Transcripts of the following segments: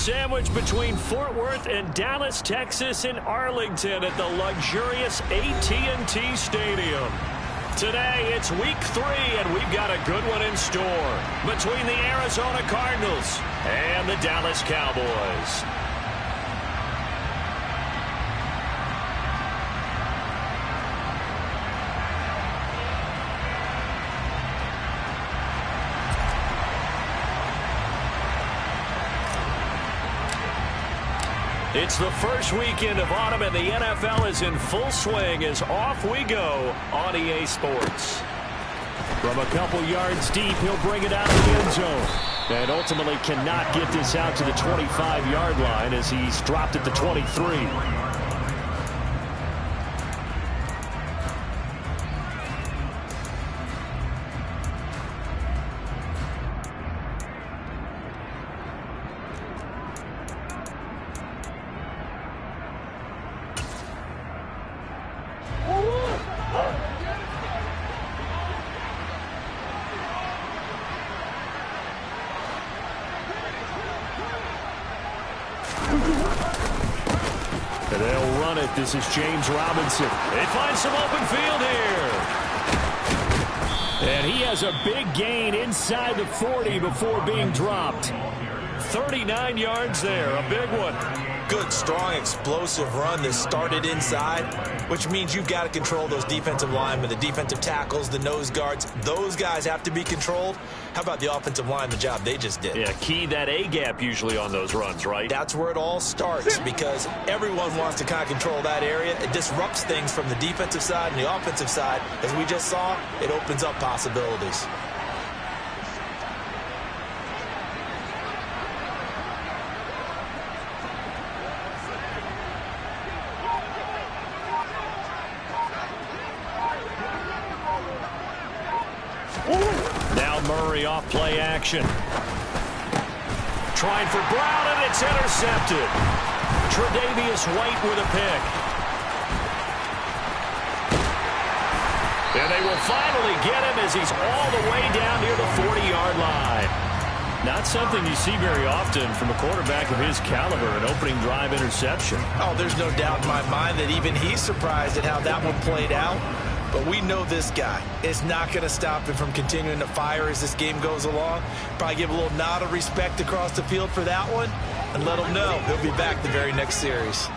sandwiched between Fort Worth and Dallas, Texas in Arlington at the luxurious AT&T Stadium. Today, it's week 3, and we've got a good one in store between the Arizona Cardinals and the Dallas Cowboys. It's the first weekend of autumn, and the NFL is in full swing as off we go on EA Sports. From a couple yards deep, he'll bring it out of the end zone. And ultimately cannot get this out to the 25-yard line as he's dropped at the 23. And they'll run it. This is James Robinson. They find some open field here. And he has a big gain inside the 40 before being dropped. 39 yards there, a big one. Good, strong, explosive run that started inside, which means you've got to control those defensive linemen, the defensive tackles, the nose guards. Those guys have to be controlled. How about the offensive line, the job they just did? Yeah, key that A-gap usually on those runs, right? That's where it all starts because everyone wants to kind of control that area. It disrupts things from the defensive side and the offensive side. As we just saw, it opens up possibilities. Now Murray off play action. Trying for Brown, and it's intercepted. Tre'Davious White with a pick. And they will finally get him as he's all the way down near the 40-yard line. Not something you see very often from a quarterback of his caliber, an opening drive interception. Oh, there's no doubt in my mind that even he's surprised at how that one played out. But we know this guy is not going to stop him from continuing to fire as this game goes along. Probably give a little nod of respect across the field for that one and let him know he'll be back the very next series.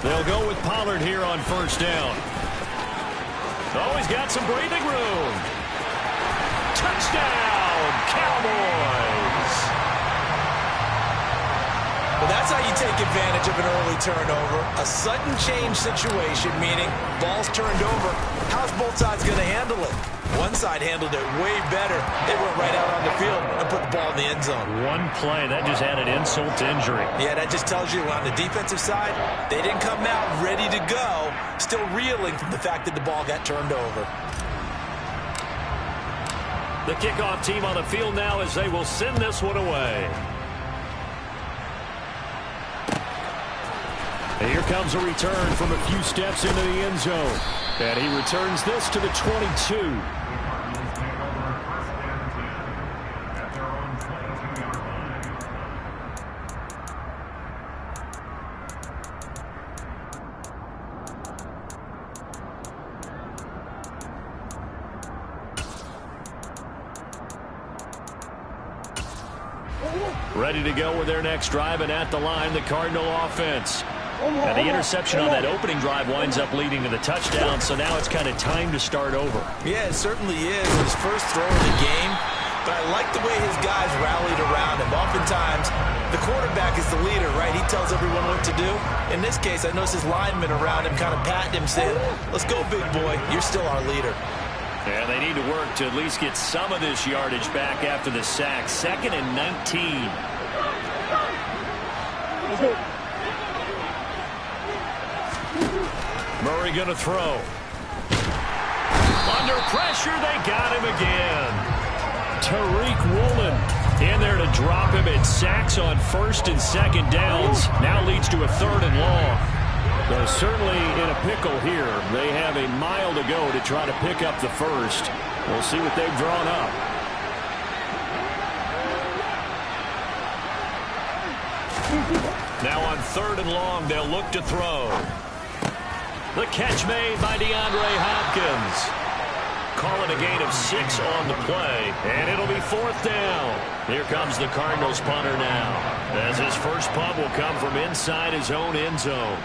They'll go with Pollard here on first down. Oh, he's got some breathing room. Touchdown, Cowboys. Well, that's how you take advantage of an early turnover. A sudden change situation, meaning ball's turned over. How's both sides going to handle it? One side handled it way better. They went right out on the field and put the ball in the end zone. One play, that just added insult to injury. Yeah, that just tells you on the defensive side, they didn't come out ready to go, still reeling from the fact that the ball got turned over. The kickoff team on the field now as they will send this one away. And here comes a return from a few steps into the end zone. And he returns this to the 22. Ready to go with their next drive, and at the line, the Cardinal offense. And the interception on that opening drive winds up leading to the touchdown, so now it's kind of time to start over. Yeah, it certainly is. His first throw of the game, but I like the way his guys rallied around him. Oftentimes, the quarterback is the leader, right? He tells everyone what to do. In this case, I noticed his linemen around him kind of patting him, saying, "Let's go, big boy. You're still our leader." And they need to work to at least get some of this yardage back after the sack. 2nd and 19. Murray going to throw. Under pressure, they got him again. Tariq Woolen in there to drop him. It sacks on 1st and 2nd downs. Now leads to a 3rd and long. They're certainly in a pickle here. They have a mile to go to try to pick up the first. We'll see what they've drawn up. Now on 3rd and long, they'll look to throw. The catch made by DeAndre Hopkins. Call it a gain of 6 on the play, and it'll be 4th down. Here comes the Cardinals punter now, as his first punt will come from inside his own end zone.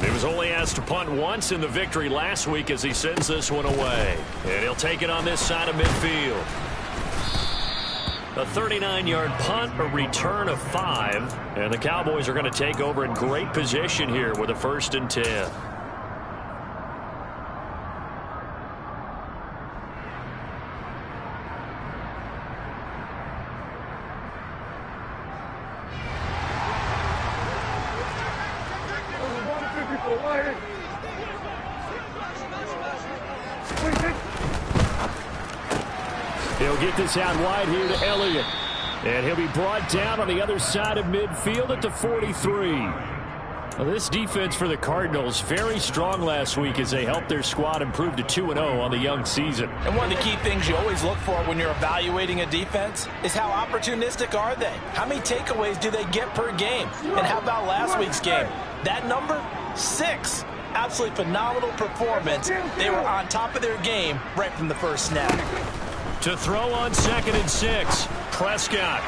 He was only asked to punt once in the victory last week as he sends this one away. And he'll take it on this side of midfield. A 39-yard punt, a return of 5. And the Cowboys are going to take over in great position here with a 1st and 10. He'll get this out wide here to Elliott. And he'll be brought down on the other side of midfield at the 43. Well, this defense for the Cardinals, very strong last week as they helped their squad improve to 2-0 on the young season. And one of the key things you always look for when you're evaluating a defense is how opportunistic are they? How many takeaways do they get per game? And how about last week's game? That number? 6. Absolutely phenomenal performance. They were on top of their game right from the first snap. To throw on 2nd and 6. Prescott.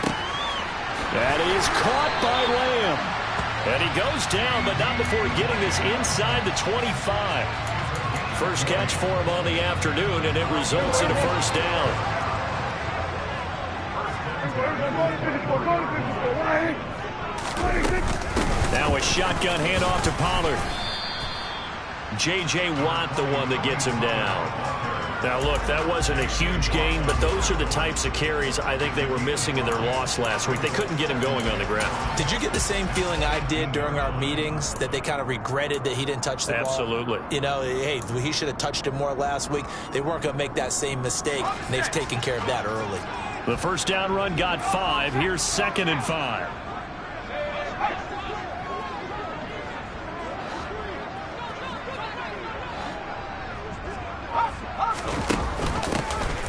That is caught by Lamb. And he goes down, but not before getting this inside the 25. First catch for him on the afternoon, and it results in a 1st down. Now a shotgun handoff to Pollard. J.J. Watt, the one that gets him down. Now, look, that wasn't a huge gain, but those are the types of carries I think they were missing in their loss last week. They couldn't get him going on the ground. Did you get the same feeling I did during our meetings, that they kind of regretted that he didn't touch the ball? Absolutely. You know, hey, he should have touched it more last week. They weren't going to make that same mistake, and they've taken care of that early. The 1st down run got 5. Here's 2nd and 5.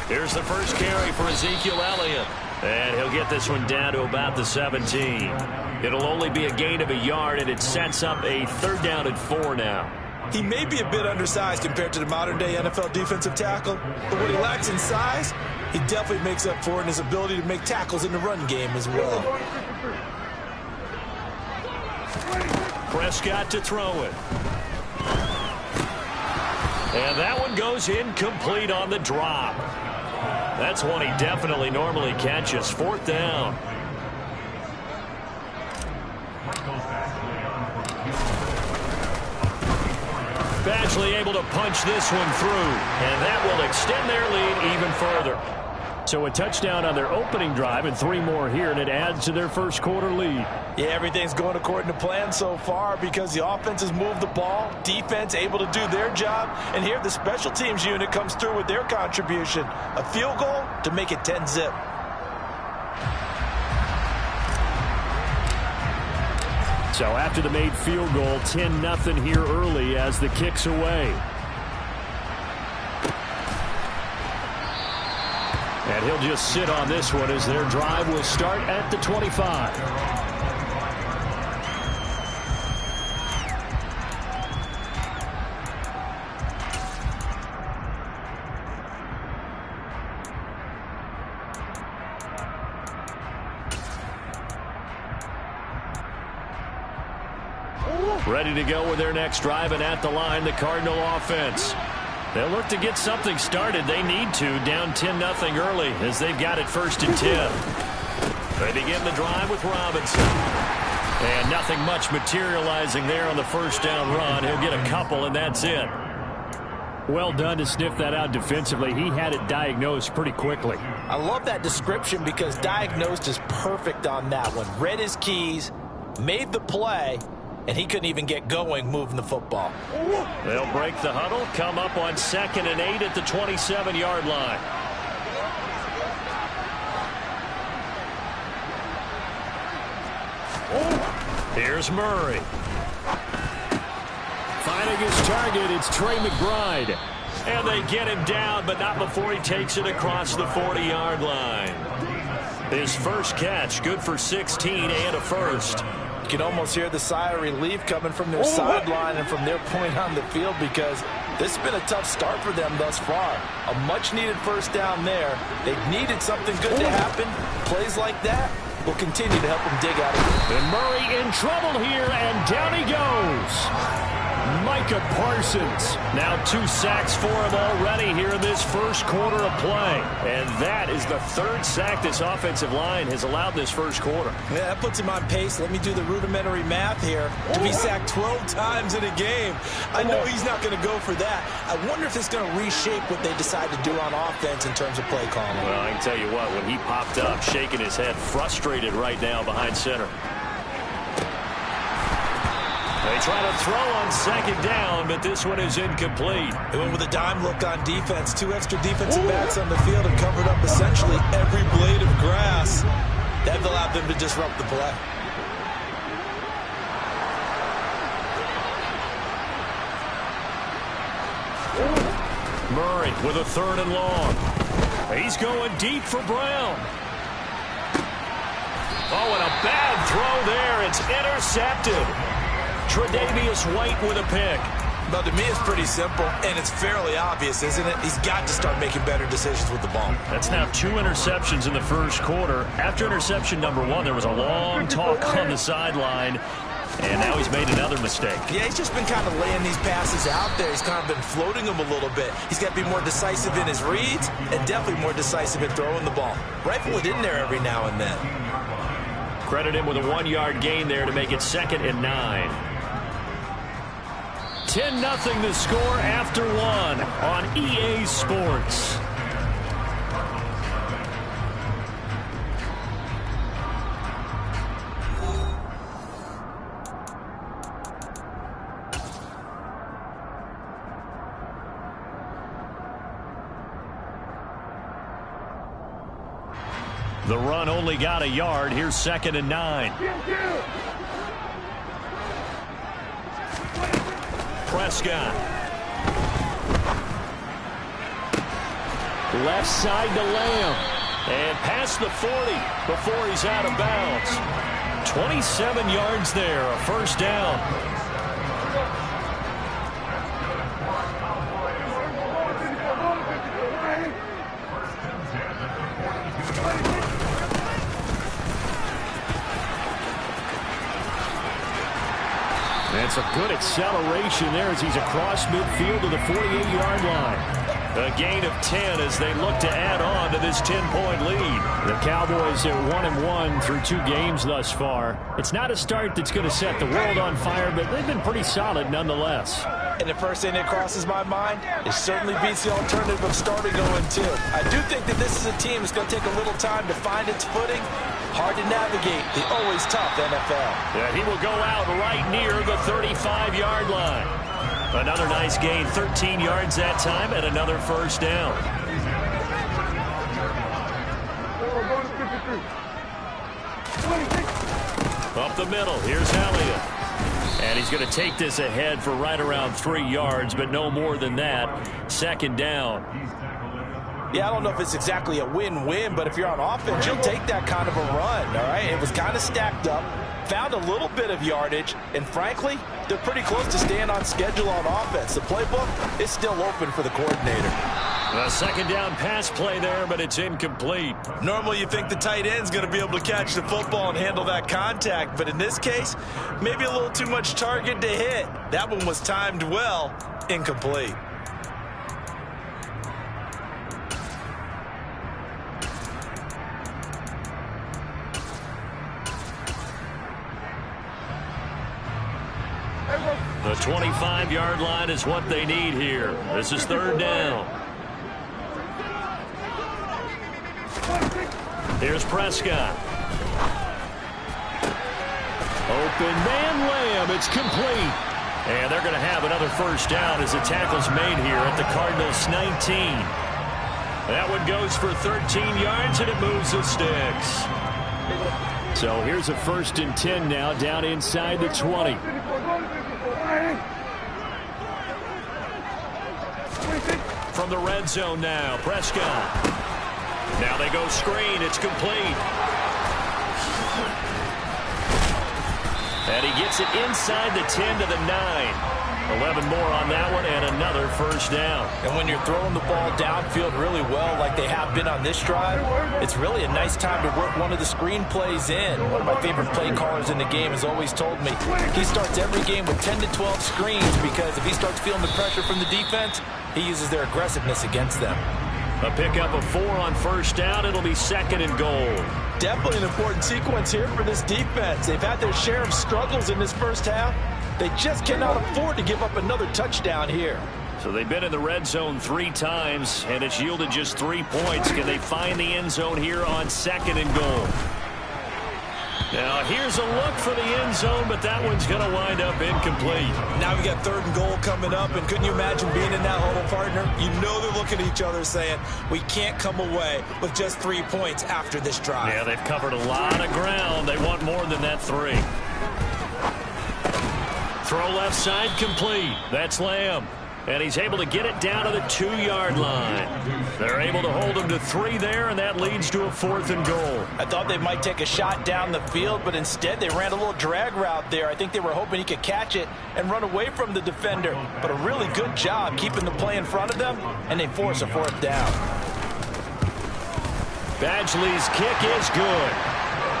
Here's the first carry for Ezekiel Elliott. And he'll get this one down to about the 17. It'll only be a gain of a yard, and it sets up a 3rd down and 4 now. He may be a bit undersized compared to the modern-day NFL defensive tackle, but what he lacks in size, he definitely makes up for in his ability to make tackles in the run game as well. Prescott to throw it. And that one goes incomplete on the drop. That's one he definitely normally catches. 4th down. Badgley able to punch this one through, and that will extend their lead even further. So a touchdown on their opening drive and 3 more here, and it adds to their first quarter lead. Yeah, everything's going according to plan so far because the offense has moved the ball, defense able to do their job, and here the special teams unit comes through with their contribution. A field goal to make it 10-zip. So after the made field goal, 10-0 here early as the kick's away. And he'll just sit on this one as their drive will start at the 25. Ready to go with their next drive, and at the line, the Cardinal offense. They'll look to get something started. They need to, down 10-0 early as they've got it 1st and 10. They begin the drive with Robinson. And nothing much materializing there on the 1st down run. He'll get a couple, and that's it. Well done to sniff that out defensively. He had it diagnosed pretty quickly. I love that description because diagnosed is perfect on that one. Read his keys, made the play, and he couldn't even get going moving the football. They'll break the huddle, come up on 2nd and 8 at the 27-yard line. Here's Murray. Finding his target, it's Trey McBride. And they get him down, but not before he takes it across the 40-yard line. His first catch, good for 16 and a first. You can almost hear the sigh of relief coming from their sideline and from their point on the field, because this has been a tough start for them thus far. A much-needed first down there. They've needed something good to happen. Plays like that will continue to help them dig out of it. And Murray in trouble here, and down he goes. Micah Parsons. Now 2 sacks for him already here in this first quarter of play. And that is the 3rd sack this offensive line has allowed this first quarter. Yeah, that puts him on pace. Let me do the rudimentary math here. To be sacked 12 times in a game. I know he's not going to go for that. I wonder if it's going to reshape what they decide to do on offense in terms of play calling. Well, I can tell you what, when he popped up, shaking his head, frustrated right now behind center. They try to throw on second down, but this one is incomplete. They went with a dime look on defense. 2 extra defensive backs on the field and covered up essentially every blade of grass. That allowed them to disrupt the play. Murray with a 3rd and long. He's going deep for Brown. Oh, and a bad throw there. It's intercepted. Tre'Davious White with a pick. But to me, it's pretty simple, and it's fairly obvious, isn't it? He's got to start making better decisions with the ball. That's now 2 interceptions in the first quarter. After interception number 1, there was a long talk on the sideline, and now he's made another mistake. Yeah, he's just been kind of laying these passes out there. He's kind of been floating them a little bit. He's got to be more decisive in his reads and definitely more decisive in throwing the ball. Rifle it in there every now and then. Credit him with a 1-yard gain there to make it 2nd and 9. 10-0 the score after 1 on EA Sports. The run only got a yard. Here's 2nd and 9. Prescott. Left side to Lamb. And past the 40 before he's out of bounds. 27 yards there, a first down. That's a good acceleration there as he's across midfield to the 48-yard line. A gain of 10 as they look to add on to this 10-point lead. The Cowboys are 1-1 through 2 games thus far. It's not a start that's going to set the world on fire, but they've been pretty solid nonetheless. And the first thing that crosses my mind, it certainly beats the alternative of starting 0-2. I do think that this is a team that's going to take a little time to find its footing. Hard to navigate the always tough NFL. Yeah, he will go out right near the 35-yard line. Another nice gain, 13 yards that time, and another first down. Up the middle, here's Elliott. And he's going to take this ahead for right around 3 yards, but no more than that. 2nd down. Yeah, I don't know if it's exactly a win-win, but if you're on offense, you'll take that kind of a run, all right? It was kind of stacked up, found a little bit of yardage, and frankly, they're pretty close to staying on schedule on offense. The playbook is still open for the coordinator. A 2nd down pass play there, but it's incomplete. Normally you think the tight end's going to be able to catch the football and handle that contact, but in this case, maybe a little too much target to hit. That one was timed well, incomplete. The 25-yard line is what they need here. This is 3rd down. Here's Prescott. Open man Lamb. It's complete. And they're going to have another first down as the tackle's made here at the Cardinals' 19. That one goes for 13 yards, and it moves the sticks. So here's a 1st and 10 now, down inside the 20. From the red zone now, Prescott. Now they go screen. It's complete. And he gets it inside the 10 to the 9. 11 more on that one, and another 1st down. And when you're throwing the ball downfield really well like they have been on this drive, it's really a nice time to work one of the screen plays in. One of my favorite play callers in the game has always told me he starts every game with 10 to 12 screens because if he starts feeling the pressure from the defense, he uses their aggressiveness against them. A pickup of 4 on 1st down. It'll be 2nd and goal. Definitely an important sequence here for this defense. They've had their share of struggles in this first half. They just cannot afford to give up another touchdown here. So they've been in the red zone 3 times, and it's yielded just 3 points. Can they find the end zone here on 2nd and goal? Now here's a look for the end zone, but that one's going to wind up incomplete. Now we got 3rd and goal coming up, and couldn't you imagine being in that huddle, partner? You know they're looking at each other saying, we can't come away with just 3 points after this drive. Yeah, they've covered a lot of ground. They want more than that 3. Throw left side complete. That's Lamb. And he's able to get it down to the 2-yard line. They're able to hold him to 3 there, and that leads to a 4th and goal. I thought they might take a shot down the field, but instead they ran a little drag route there. I think they were hoping he could catch it and run away from the defender. But a really good job keeping the play in front of them, and they force a 4th down. Badgley's kick is good.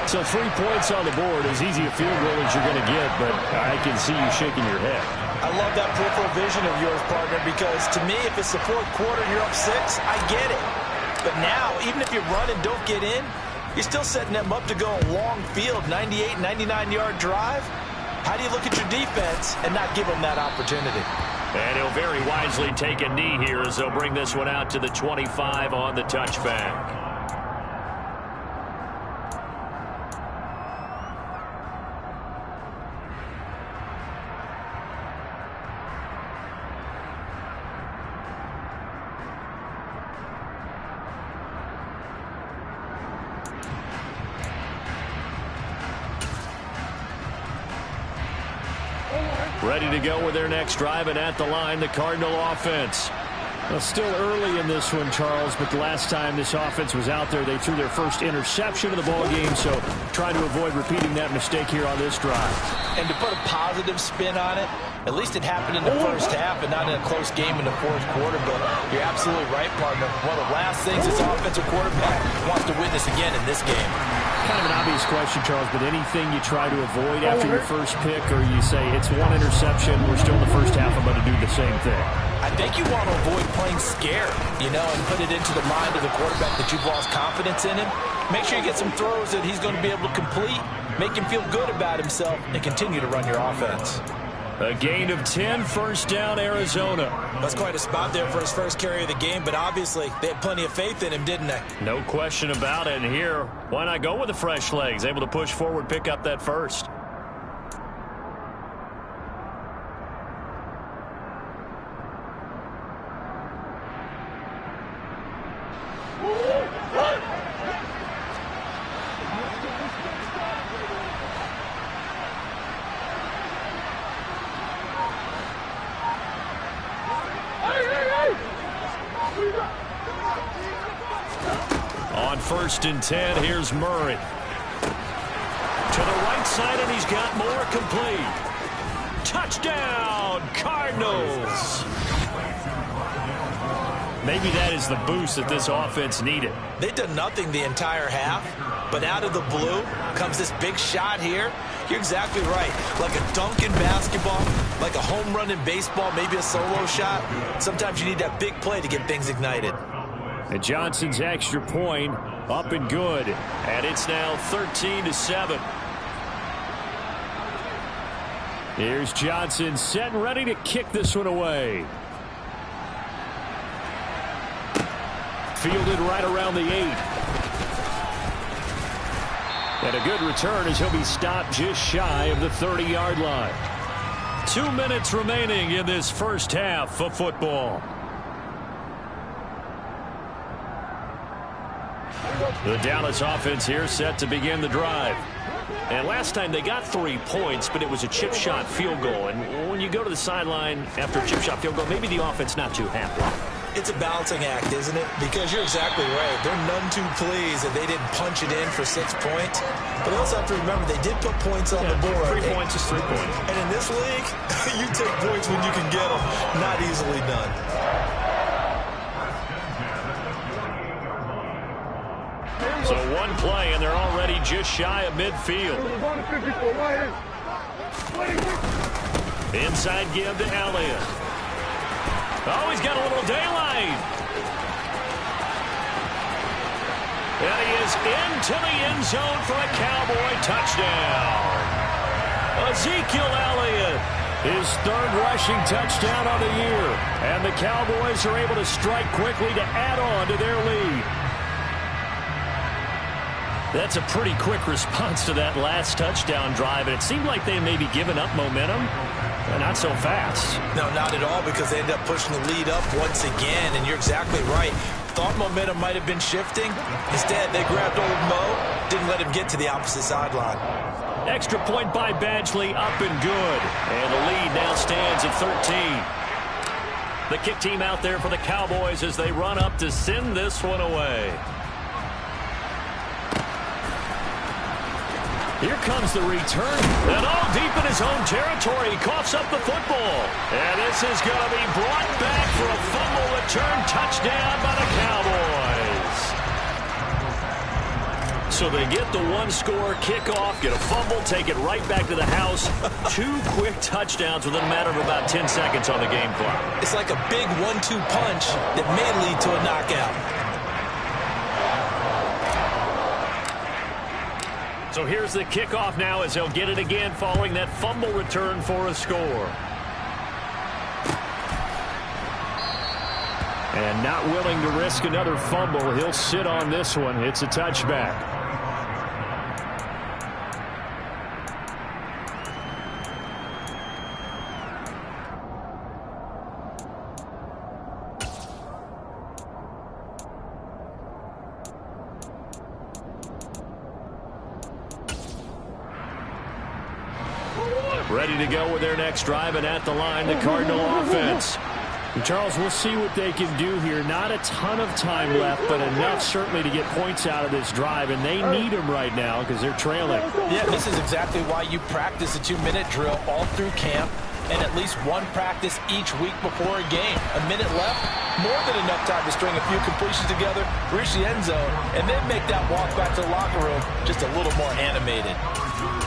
So 3 points on the board, as easy a field goal as you're going to get, but I can see you shaking your head. I love that peripheral vision of yours, partner, because to me, if it's the 4th quarter and you're up 6, I get it. But now, even if you run and don't get in, you're still setting them up to go a long field, 98, 99-yard drive. How do you look at your defense and not give them that opportunity? And he'll very wisely take a knee here as they'll bring this one out to the 25 on the touchback. Ready to go with their next drive, and at the line, the Cardinal offense. Well, still early in this one, Charles, but the last time this offense was out there, they threw their first interception of the ball game, so try to avoid repeating that mistake here on this drive. And to put a positive spin on it, at least it happened in the first half and not in a close game in the 4th quarter, but you're absolutely right, partner. One of the last things this offensive quarterback wants to witness again in this game. Kind of an obvious question, Charles, but anything you try to avoid after your first pick, or you say it's 1 interception, we're still in the first half, I'm going to do the same thing? I think you want to avoid playing scared, and put it into the mind of the quarterback that you've lost confidence in him. Make sure you get some throws that he's going to be able to complete, make him feel good about himself, and continue to run your offense. A gain of 10, 1st down, Arizona. That's quite a spot there for his first carry of the game, but obviously they had plenty of faith in him, didn't they? No question about it. And here, why not go with the fresh legs? Able to push forward, pick up that first. On 1st and 10, here's Murray. To the right side, and he's got more complete. Touchdown, Cardinals! Maybe that is the boost that this offense needed. They've done nothing the entire half, but out of the blue comes this big shot here. You're exactly right. Like a dunk in basketball, like a home run in baseball, maybe a solo shot. Sometimes you need that big play to get things ignited. And Johnson's extra point up and good. And it's now 13-7. Here's Johnson set and ready to kick this one away. Fielded right around the 8. And a good return as he'll be stopped just shy of the 30-yard line. 2 minutes remaining in this first half of football. The Dallas offense here set to begin the drive. And last time they got 3 points, but it was a chip shot field goal. And when you go to the sideline after a chip shot field goal, maybe the offense not too happy. It's a balancing act, isn't it? Because you're exactly right. They're none too pleased that they didn't punch it in for 6 points. But they also have to remember they did put points on the board. 3 points is 3 points. And in this league, you take points when you can get them. Not easily done. So one play, and they're already just shy of midfield. Inside give to Elliott. Oh, he's got a little daylight. And he is into the end zone for a Cowboy touchdown. Ezekiel Elliott, his 3rd rushing touchdown on the year. And the Cowboys are able to strike quickly to add on to their lead. That's a pretty quick response to that last touchdown drive. And it seemed like they may be giving up momentum. Not so fast. No, not at all, because they end up pushing the lead up once again. And you're exactly right. Thought momentum might have been shifting. Instead, they grabbed old Mo, didn't let him get to the opposite sideline. Extra point by Badgley, up and good. And the lead now stands at 13. The kick team out there for the Cowboys as they run up to send this one away. Here comes the return. And all deep in his own territory. He coughs up the football. And this is going to be brought back for a fumble return touchdown by the Cowboys. So they get the one-score kickoff, get a fumble, take it right back to the house. 2 quick touchdowns within a matter of about 10 seconds on the game clock. It's like a big 1-2 punch that may lead to a knockout. So here's the kickoff now as they'll get it again following that fumble return for a score. And not willing to risk another fumble, he'll sit on this one. It's a touchback. Ready to go with their next drive, and at the line, the Cardinal offense. And Charles, we'll see what they can do here. Not a ton of time left, but enough certainly to get points out of this drive, and they need them right now because they're trailing. Yeah, this is exactly why you practice a 2-minute drill all through camp and at least one practice each week before a game. A minute left, more than enough time to string a few completions together, reach the end zone, and then make that walk back to the locker room just a little more animated.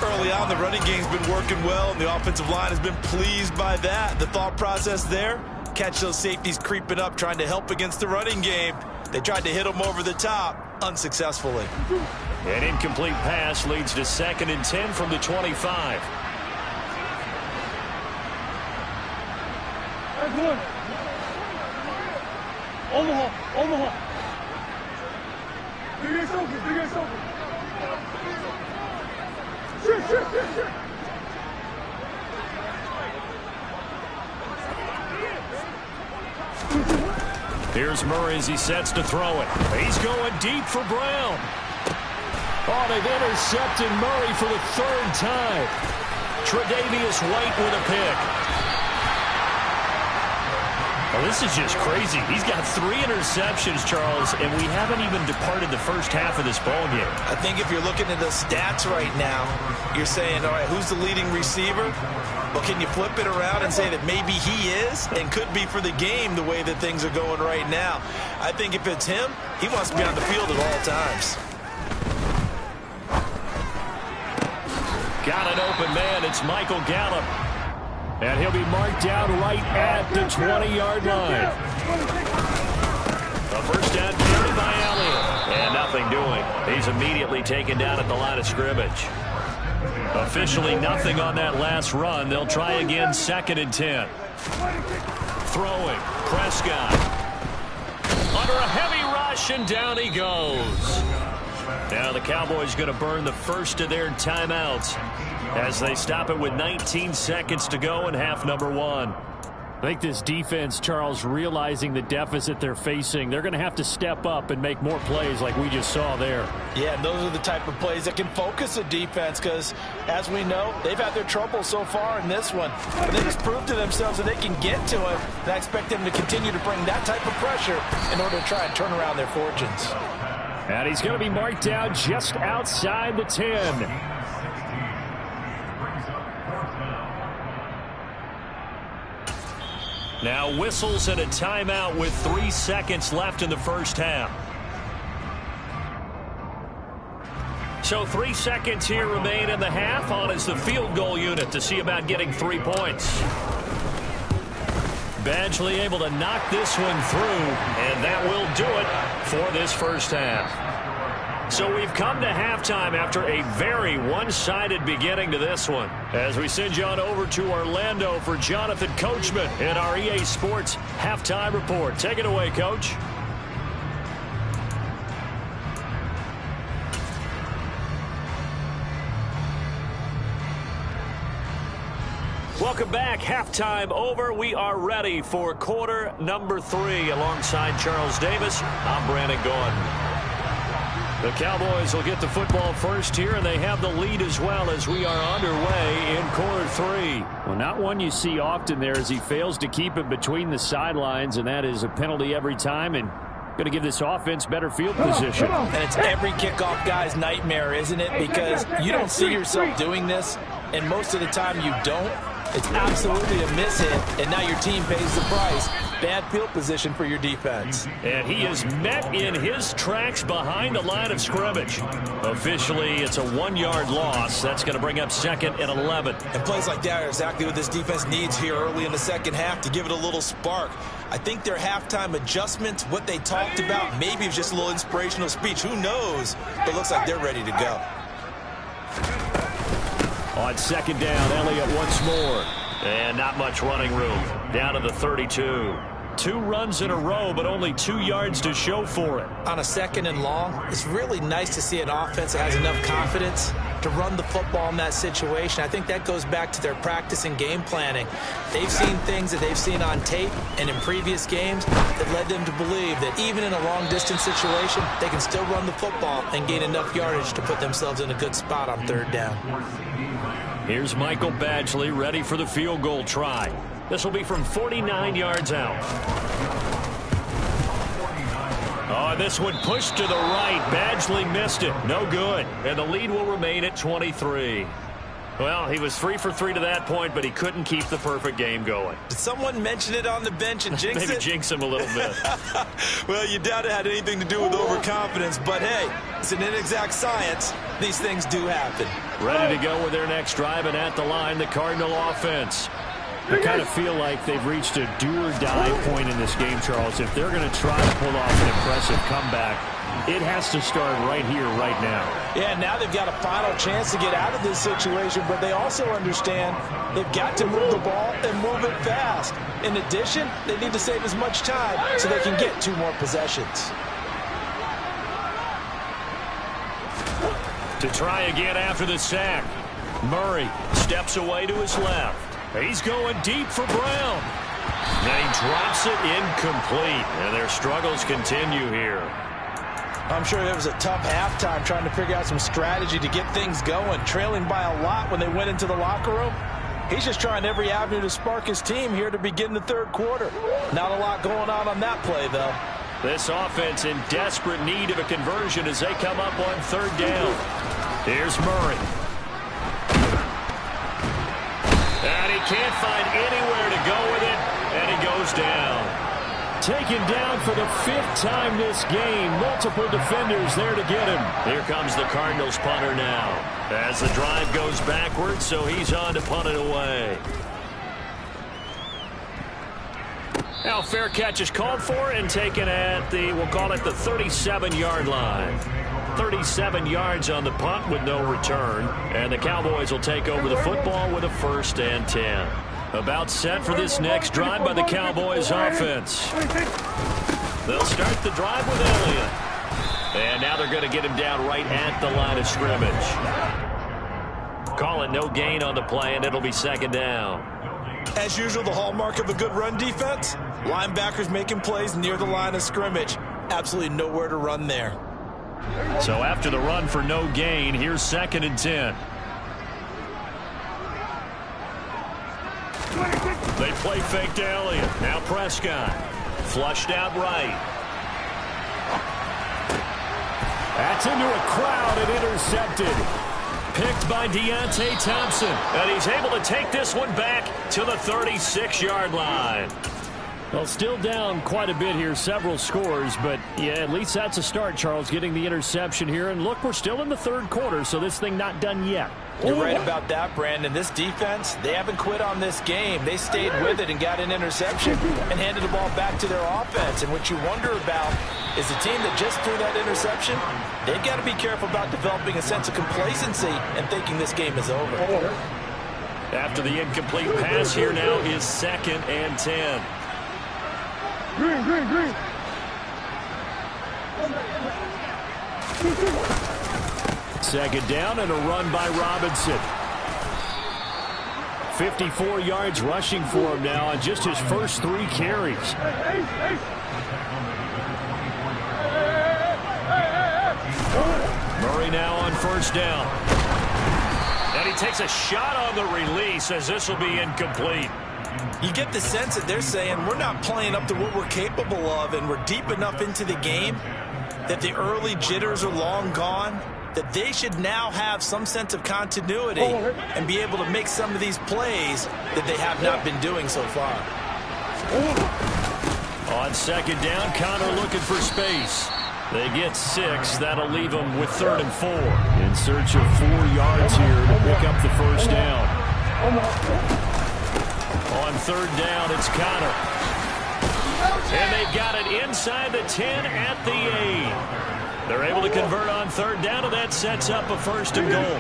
Early on, the running game's been working well, and the offensive line has been pleased by that. The thought process there, catch those safeties creeping up, trying to help against the running game. They tried to hit them over the top, unsuccessfully. An incomplete pass leads to 2nd and 10 from the 25. Omaha. Big ass open. Shit. Here's Murray as he sets to throw it. He's going deep for Brown. Oh, they've intercepted Murray for the 3rd time. Tre'Davious White with a pick. Oh, this is just crazy. He's got 3 interceptions, Charles, and we haven't even departed the first half of this ball game. I think if you're looking at the stats right now, you're saying, all right, who's the leading receiver? Well, can you flip it around and say that maybe he is and could be for the game the way that things are going right now? I think if it's him, he wants to be on the field at all times. Got an open man. It's Michael Gallup. And he'll be marked down right at the 20-yard line. A first down carry by Elliott. And nothing doing. He's immediately taken down at the line of scrimmage. Officially nothing on that last run. They'll try again, 2nd and 10. Throwing. Prescott. Under a heavy rush, and down he goes. Now the Cowboys going to burn the first of their timeouts as they stop it with 19 seconds to go in half number 1. I think this defense, Charles, realizing the deficit they're facing, they're going to have to step up and make more plays like we just saw there. Yeah, and those are the type of plays that can focus a defense because, as we know, they've had their trouble so far in this one. But they just proved to themselves that they can get to it, and I expect them to continue to bring that type of pressure in order to try and turn around their fortunes. And he's going to be marked down just outside the 10. Now whistles and a timeout with 3 seconds left in the first half. So 3 seconds here remain in the half. On is the field goal unit to see about getting 3 points. Badgley able to knock this one through, and that will do it for this first half. So we've come to halftime after a very one-sided beginning to this one. As we send you on over to Orlando for Jonathan Coachman in our EA Sports Halftime Report. Take it away, Coach. Welcome back. Halftime over. We are ready for quarter number 3. Alongside Charles Davis, I'm Brandon Gordon. The Cowboys will get the football first here, and they have the lead as well as we are underway in quarter 3. Well, not one you see often there as he fails to keep it between the sidelines, and that is a penalty every time, and going to give this offense better field position. And it's every kickoff guy's nightmare, isn't it? Because you don't see yourself doing this, and most of the time you don't. It's absolutely a mishit, and now your team pays the price. Bad field position for your defense. And he is met in his tracks behind the line of scrimmage. Officially, it's a 1-yard loss. That's going to bring up 2nd and 11. And plays like that are exactly what this defense needs here early in the second half to give it a little spark. I think their halftime adjustments, what they talked about, maybe it was just a little inspirational speech. Who knows? But it looks like they're ready to go. On 2nd down, Elliott once more. And not much running room. Down to the 32. 2 runs in a row, but only 2 yards to show for it. On a 2nd and long, it's really nice to see an offense that has enough confidence to run the football in that situation. I think that goes back to their practice and game planning. They've seen things that they've seen on tape and in previous games that led them to believe that even in a long-distance situation, they can still run the football and gain enough yardage to put themselves in a good spot on 3rd down. Here's Michael Badgley ready for the field goal try. This will be from 49 yards out. Oh, this one pushed to the right. Badgley missed it. No good. And the lead will remain at 23. Well, he was 3 for 3 to that point, but he couldn't keep the perfect game going. Did someone mention it on the bench and jinx it? Maybe jinx him a little bit. Well, you doubt it had anything to do with overconfidence, but hey, it's an inexact science. These things do happen. Ready to go with their next drive, and at the line, the Cardinal offense. I kind of feel like they've reached a do-or-die point in this game, Charles. If they're going to try to pull off an impressive comeback, it has to start right here, right now. Yeah, now they've got a final chance to get out of this situation, but they also understand they've got to move the ball and move it fast. In addition, they need to save as much time so they can get 2 more possessions. To try again after the sack. Murray steps away to his left. He's going deep for Brown. And he drops it incomplete. And their struggles continue here. I'm sure it was a tough halftime trying to figure out some strategy to get things going. Trailing by a lot when they went into the locker room. He's just trying every avenue to spark his team here to begin the 3rd quarter. Not a lot going on that play, though. This offense in desperate need of a conversion as they come up on 3rd down. Here's Murray. And he can't find anywhere to go with it, and he goes down. Taken down for the 5th time this game. Multiple defenders there to get him. Here comes the Cardinals punter now. As the drive goes backwards, so he's on to punt it away. Now fair catch is called for and taken at the, we'll call it the 37-yard line. 37 yards on the punt with no return. And the Cowboys will take over the football with a 1st and 10. About set for this next drive by the Cowboys offense. They'll start the drive with Elliott. And now they're going to get him down right at the line of scrimmage. Call it no gain on the play, and it'll be 2nd down. As usual, the hallmark of a good run defense, linebackers making plays near the line of scrimmage. Absolutely nowhere to run there. So after the run for no gain, here's 2nd and 10. They play fake to Elliott. Now Prescott. Flushed out right. That's into a crowd and intercepted. Picked by Deontay Thompson. And he's able to take this one back to the 36-yard line. Well, still down quite a bit here, several scores, but yeah, at least that's a start, Charles, getting the interception here. And look, we're still in the 3rd quarter, so this thing not done yet. You're right about that, Brandon. This defense, they haven't quit on this game. They stayed with it and got an interception and handed the ball back to their offense. And what you wonder about is the team that just threw that interception, they've got to be careful about developing a sense of complacency and thinking this game is over. After the incomplete pass, here now is 2nd and 10. Green, green, green. 2nd down and a run by Robinson. 54 yards rushing for him now on just his first 3 carries. Murray now on 1st down. And he takes a shot on the release as this will be incomplete. You get the sense that they're saying we're not playing up to what we're capable of, and we're deep enough into the game that the early jitters are long gone, that they should now have some sense of continuity and be able to make some of these plays that they have not been doing so far. On 2nd down, Connor looking for space. They get 6. That'll leave them with 3rd and 4. In search of 4 yards here to pick up the 1st down. On 3rd down, it's Connor. And they've got it inside the 10 at the 8. They're able to convert on 3rd down, and that sets up a 1st and goal.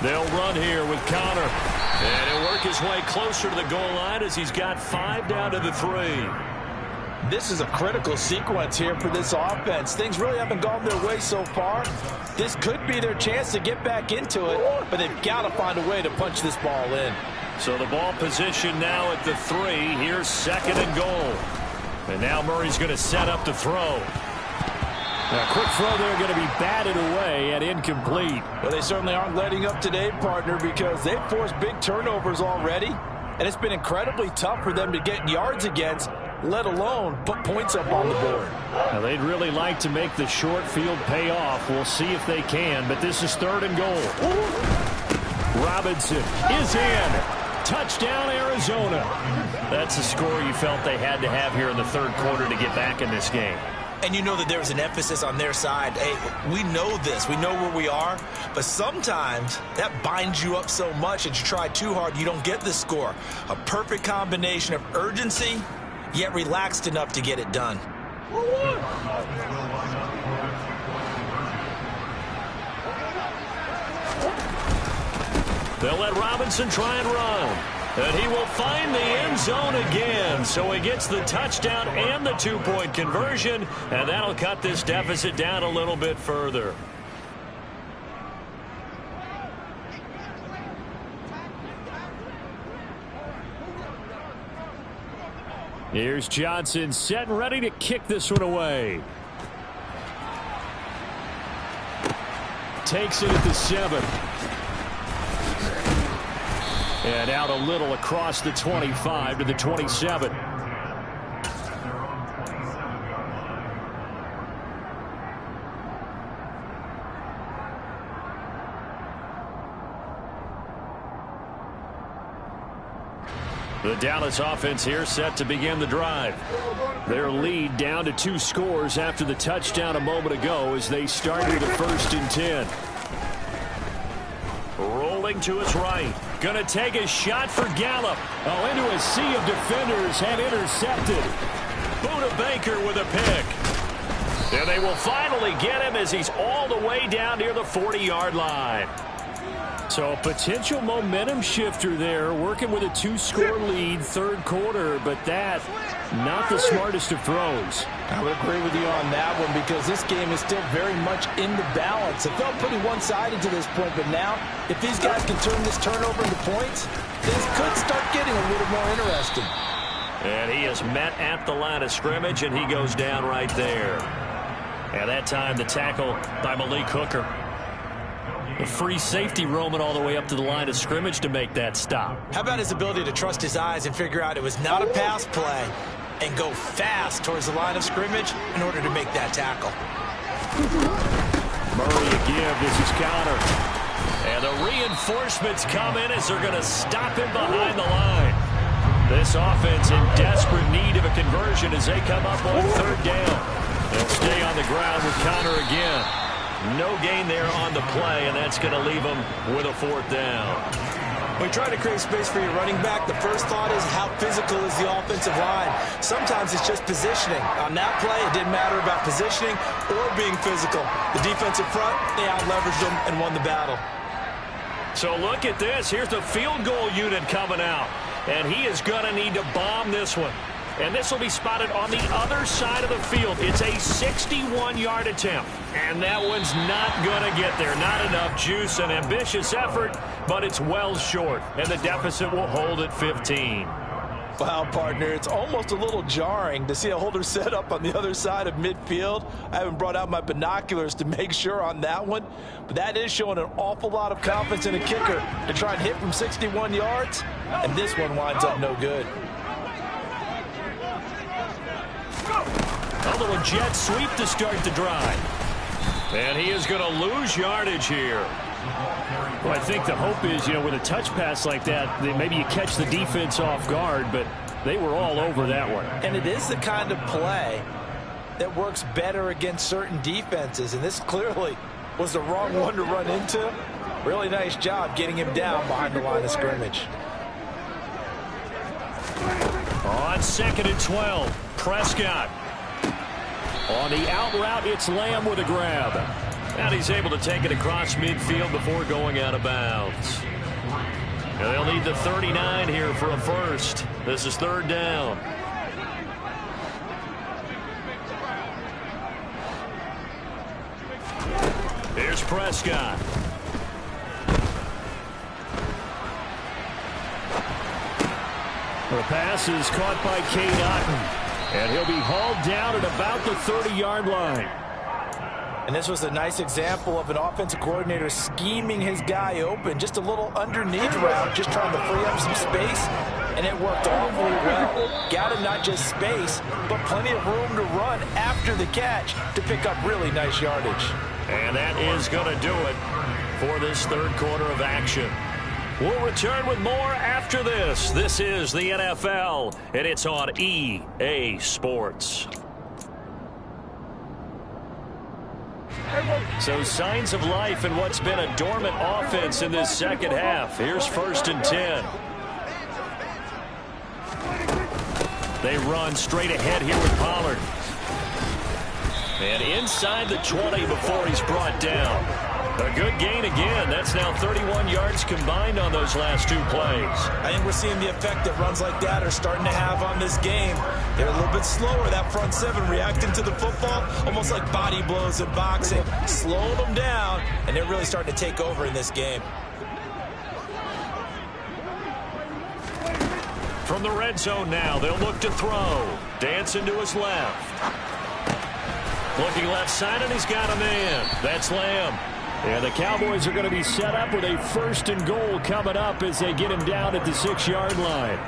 They'll run here with Connor. And he'll work his way closer to the goal line as he's got 5 down to the 3. This is a critical sequence here for this offense. Things really haven't gone their way so far. This could be their chance to get back into it, but they've got to find a way to punch this ball in. So the ball position now at the 3. Here's 2nd and goal. And now Murray's going to set up the throw. A quick throw there going to be batted away and incomplete. Well, they certainly aren't letting up today, partner, because they've forced big turnovers already, and it's been incredibly tough for them to get yards against, let alone put points up on the board. Now, they'd really like to make the short field pay off. We'll see if they can, but this is 3rd and goal. Robinson is in. Touchdown, Arizona. That's the score you felt they had to have here in the 3rd quarter to get back in this game. And you know that there's an emphasis on their side. Hey, we know this. We know where we are. But sometimes that binds you up so much that you try too hard, you don't get the score. A perfect combination of urgency, yet relaxed enough to get it done. They'll let Robinson try and run. And he will find the end zone again. So he gets the touchdown and the 2-point conversion. And that'll cut this deficit down a little bit further. Here's Johnson set and ready to kick this one away. Takes it at the 7. And out a little across the 25 to the 27. The Dallas offense here set to begin the drive. Their lead down to 2 scores after the touchdown a moment ago as they start with a 1st and 10. Rolling to his right. Going to take a shot for Gallup. Oh, into a sea of defenders and intercepted. Buda Baker with a pick. And they will finally get him as he's all the way down near the 40-yard line. So a potential momentum shifter there, working with a 2-score lead, third quarter, but that, not the smartest of throws. I would agree with you on that one because this game is still very much in the balance. It felt pretty one-sided to this point, but now, if these guys can turn this turnover into points, things could start getting a little more interesting. And he is met at the line of scrimmage, and he goes down right there. And that time, the tackle by Malik Hooker. A free safety roaming all the way up to the line of scrimmage to make that stop. How about his ability to trust his eyes and figure out it was not a pass play and go fast towards the line of scrimmage in order to make that tackle. Murray a give. This is counter. And the reinforcements come in as they're going to stop him behind the line. This offense in desperate need of a conversion as they come up on third down. They'll stay on the ground with Connor again. No gain there on the play, and that's going to leave them with a fourth down. When you try to create space for your running back, the first thought is how physical is the offensive line. Sometimes it's just positioning. On that play, it didn't matter about positioning or being physical. The defensive front, they out-leveraged them and won the battle. So look at this. Here's the field goal unit coming out, and he is going to need to bomb this one. And this will be spotted on the other side of the field. It's a 61-yard attempt. And that one's not going to get there. Not enough juice, an ambitious effort, but it's well short. And the deficit will hold at 15. Wow, partner, it's almost a little jarring to see a holder set up on the other side of midfield. I haven't brought out my binoculars to make sure on that one, but that is showing an awful lot of confidence in a kicker to try and hit from 61 yards, and this one winds up no good. A little jet sweep to start the drive. And he is going to lose yardage here. Well, I think the hope is, with a touch pass like that, maybe you catch the defense off guard, but they were all over that one. And it is the kind of play that works better against certain defenses, and this clearly was the wrong one to run into. Really nice job getting him down behind the line of scrimmage. On 2nd and 12, Prescott. On the out route, it's Lamb with a grab. And he's able to take it across midfield before going out of bounds. And they'll need the 39 here for a first. This is third down. Here's Prescott. The pass is caught by Cade Otton. And he'll be hauled down at about the 30-yard line. And this was a nice example of an offensive coordinator scheming his guy open. Just a little underneath route, just trying to free up some space. And it worked awfully well. Got him not just space, but plenty of room to run after the catch to pick up really nice yardage. And that is going to do it for this third quarter of action. We'll return with more after this. This is the NFL, and it's on EA Sports. So signs of life in what's been a dormant offense in this second half. Here's 1st and 10. They run straight ahead here with Pollard. And inside the 20 before he's brought down. A good gain again. That's now 31 yards combined on those last two plays. I think we're seeing the effect that runs like that are starting to have on this game. They're a little bit slower, that front seven, reacting to the football, almost like body blows in boxing, slowing them down, and they're really starting to take over in this game. From the red zone now, they'll look to throw. Dancing to his left. Looking left side, and he's got a man. That's Lamb. And the Cowboys are going to be set up with a 1st and goal coming up as they get him down at the 6-yard line.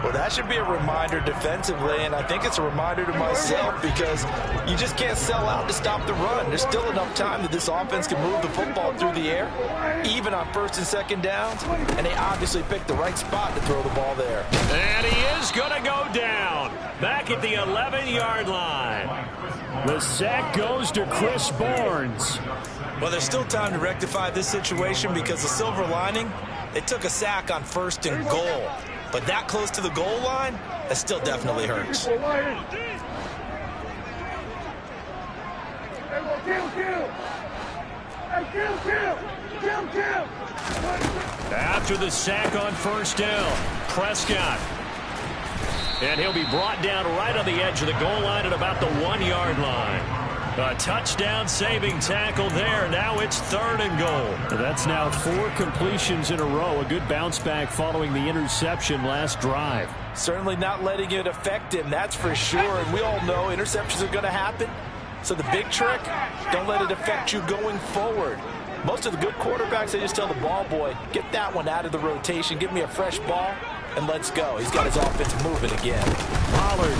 Well, that should be a reminder defensively, and I think it's a reminder to myself because you just can't sell out to stop the run. There's still enough time that this offense can move the football through the air, even on 1st and 2nd downs, and they obviously picked the right spot to throw the ball there. And he is going to go down back at the 11-yard line. The sack goes to Chris Barnes. Well, there's still time to rectify this situation because the silver lining, they took a sack on 1st and goal. But that close to the goal line, that still definitely hurts. After the sack on first down, Prescott. And he'll be brought down right on the edge of the goal line at about the 1-yard line. A touchdown saving tackle there. Now it's 3rd and goal. That's now 4 completions in a row. A good bounce back following the interception last drive. Certainly not letting it affect him, that's for sure. And we all know interceptions are going to happen. So the big trick, don't let it affect you going forward. Most of the good quarterbacks, they just tell the ball boy, get that one out of the rotation, give me a fresh ball, and let's go. He's got his offense moving again. Pollard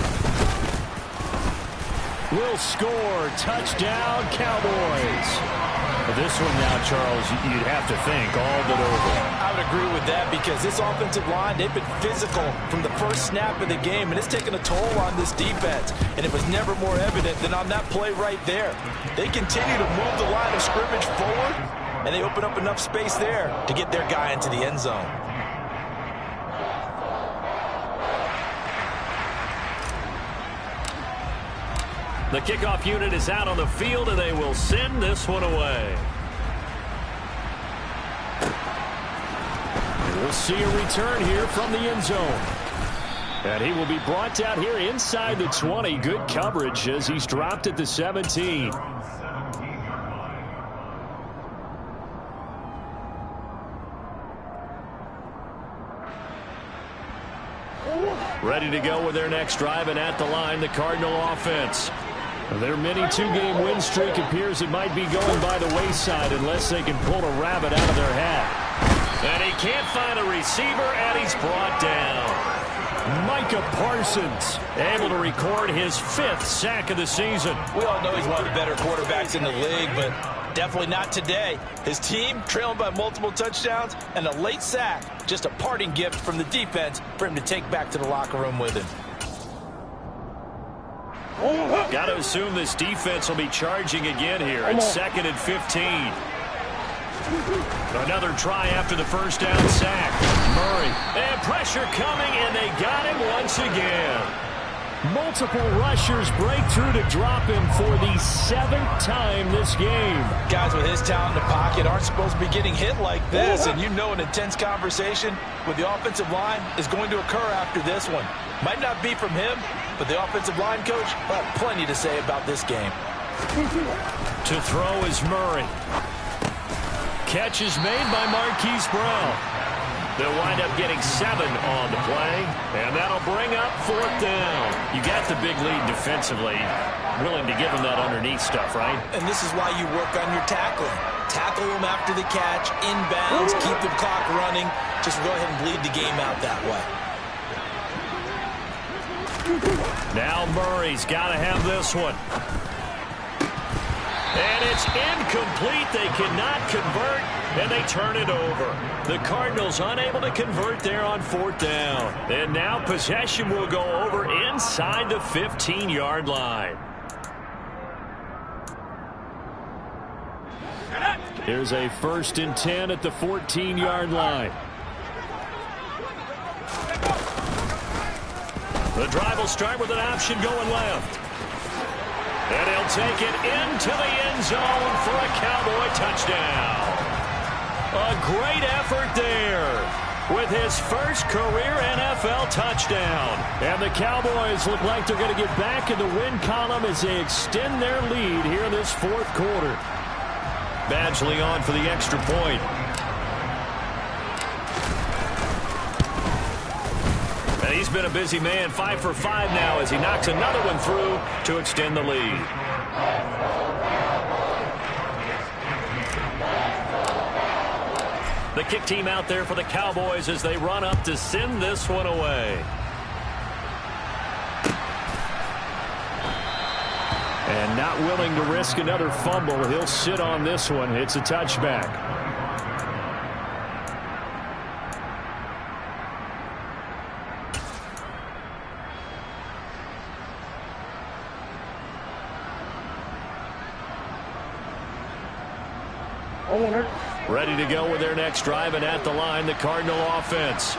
will score. Touchdown, Cowboys. This one now, Charles, you'd have to think all but over. I would agree with that because this offensive line, they've been physical from the first snap of the game, and it's taken a toll on this defense. And it was never more evident than on that play right there. They continue to move the line of scrimmage forward, and they open up enough space there to get their guy into the end zone. The kickoff unit is out on the field, and they will send this one away. And we'll see a return here from the end zone. And he will be brought down here inside the 20. Good coverage as he's dropped at the 17. Ready to go with their next drive, and at the line, the Cardinal offense. Their mini 2-game win streak appears it might be going by the wayside unless they can pull a rabbit out of their hat. And he can't find a receiver, and he's brought down. Micah Parsons able to record his 5th sack of the season. We all know he's one of the better quarterbacks in the league, but definitely not today. His team trailing by multiple touchdowns, and a late sack, just a parting gift from the defense for him to take back to the locker room with him. Got to assume this defense will be charging again here. It's 2nd and 15. Another try after the first down sack. Murray. And pressure coming, and they got him once again. Multiple rushers break through to drop him for the 7th time this game. Guys with his talent in the pocket aren't supposed to be getting hit like this, and you know an intense conversation with the offensive line is going to occur after this one. Might not be from him, but the offensive line coach will have plenty to say about this game. To throw is Murray. Catch is made by Marquise Brown. They'll wind up getting 7 on the play, and that'll bring up 4th down. You got the big lead defensively. Willing to give them that underneath stuff, right? And this is why you work on your tackling. Tackle them after the catch, inbounds, keep the clock running. Just go ahead and bleed the game out that way. Now Murray's got to have this one. And it's incomplete. They cannot convert, and they turn it over. The Cardinals unable to convert there on 4th down. And now possession will go over inside the 15-yard line. Here's a 1st and 10 at the 14-yard line. The drive will start with an option going left. And he'll take it into the end zone for a Cowboy touchdown. A great effort there with his first career NFL touchdown. And the Cowboys look like they're going to get back in the win column as they extend their lead here in this 4th quarter. Badgley on for the extra point. And he's been a busy man, 5 for 5 now as he knocks another one through to extend the lead. The kick team out there for the Cowboys as they run up to send this one away. And not willing to risk another fumble, he'll sit on this one. It's a touchback. Ready to go with their next drive, and at the line, the Cardinal offense.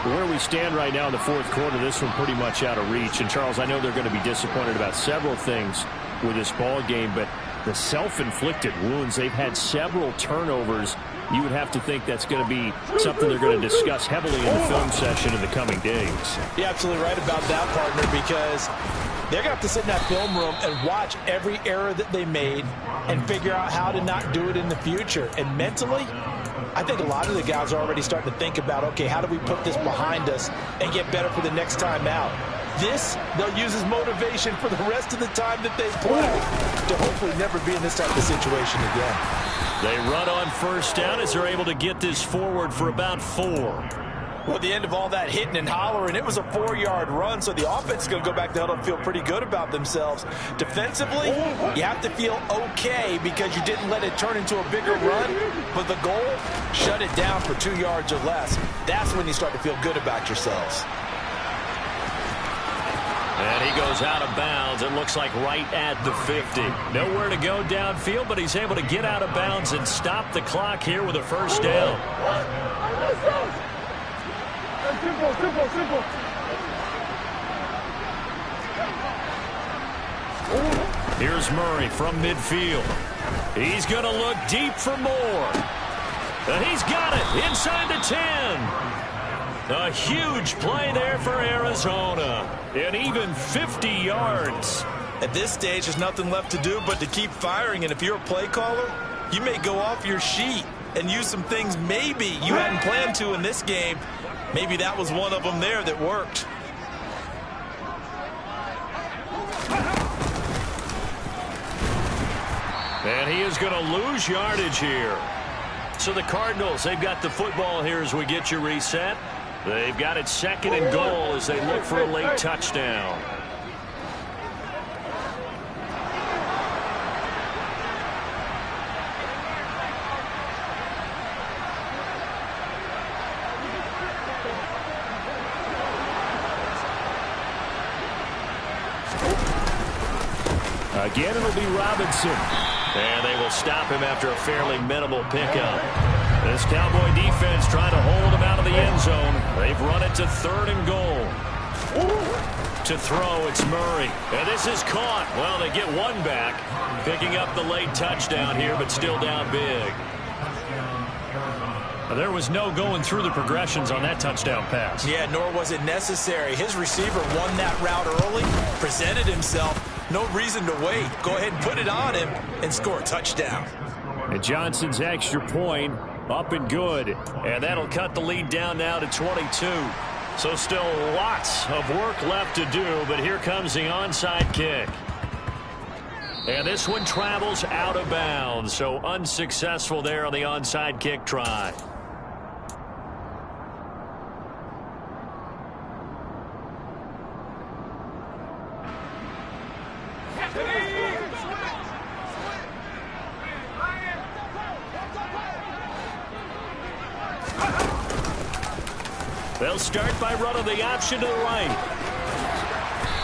Where we stand right now in the 4th quarter, this one pretty much out of reach. And, Charles, I know they're going to be disappointed about several things with this ball game, but the self-inflicted wounds. They've had several turnovers. You would have to think that's going to be something they're going to discuss heavily in the film session in the coming days. You're absolutely right about that, partner, because they're going to have to sit in that film room and watch every error that they made and figure out how to not do it in the future. And mentally, I think a lot of the guys are already starting to think about, okay, how do we put this behind us and get better for the next time out? This, they'll use as motivation for the rest of the time that they play to hopefully never be in this type of situation again. They run on first down as they're able to get this forward for about 4. Well, at the end of all that hitting and hollering, it was a 4-yard run, so the offense is going to go back to huddle and feel pretty good about themselves. Defensively, you have to feel okay because you didn't let it turn into a bigger run, but the goal, shut it down for 2 yards or less. That's when you start to feel good about yourselves. And he goes out of bounds. It looks like right at the 50. Nowhere to go downfield, but he's able to get out of bounds and stop the clock here with a first down. Simple. Here's Murray from midfield. He's going to look deep for more. And he's got it inside the 10. A huge play there for Arizona. And even 50 yards. At this stage, there's nothing left to do but to keep firing. And if you're a play caller, you may go off your sheet and use some things maybe you hadn't planned to in this game. Maybe that was one of them there that worked. And he is going to lose yardage here. So the Cardinals, they've got the football here as we get you reset. They've got it 2nd and goal as they look for a late touchdown. Again, it'll be Robinson. And they will stop him after a fairly minimal pickup. This Cowboy defense trying to hold him out of the end zone. They've run it to 3rd and goal. To throw, it's Murray. And this is caught. Well, they get one back. Picking up the late touchdown here, but still down big. There was no going through the progressions on that touchdown pass. Yeah, nor was it necessary. His receiver won that route early, presented himself. No reason to wait. Go ahead and put it on him and score a touchdown. And Johnson's extra point up and good. And that'll cut the lead down now to 22. So still lots of work left to do, but here comes the onside kick. And this one travels out of bounds, so unsuccessful there on the onside kick try. They'll start by running the option to the right.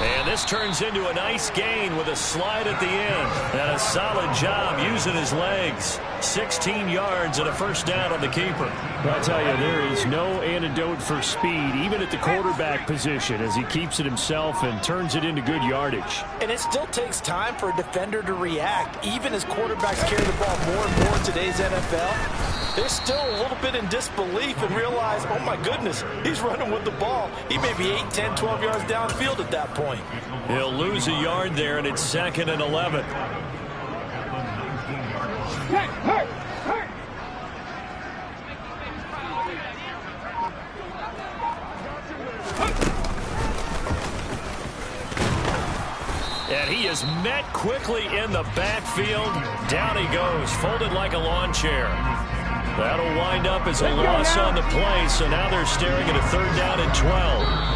And this turns into a nice gain with a slide at the end. And a solid job using his legs. 16 yards and a first down on the keeper. I tell you, there is no antidote for speed, even at the quarterback position, as he keeps it himself and turns it into good yardage. And it still takes time for a defender to react. Even as quarterbacks carry the ball more and more in today's NFL, they're still a little bit in disbelief and realize, oh my goodness, he's running with the ball. He may be 8, 10, 12 yards downfield at that point. He'll lose a yard there, and it's 2nd and 11. And he is met quickly in the backfield. Down he goes, folded like a lawn chair. That'll wind up as a loss on the play, so now they're staring at a 3rd down and 12.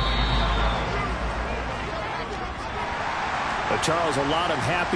Charles, a lot of happy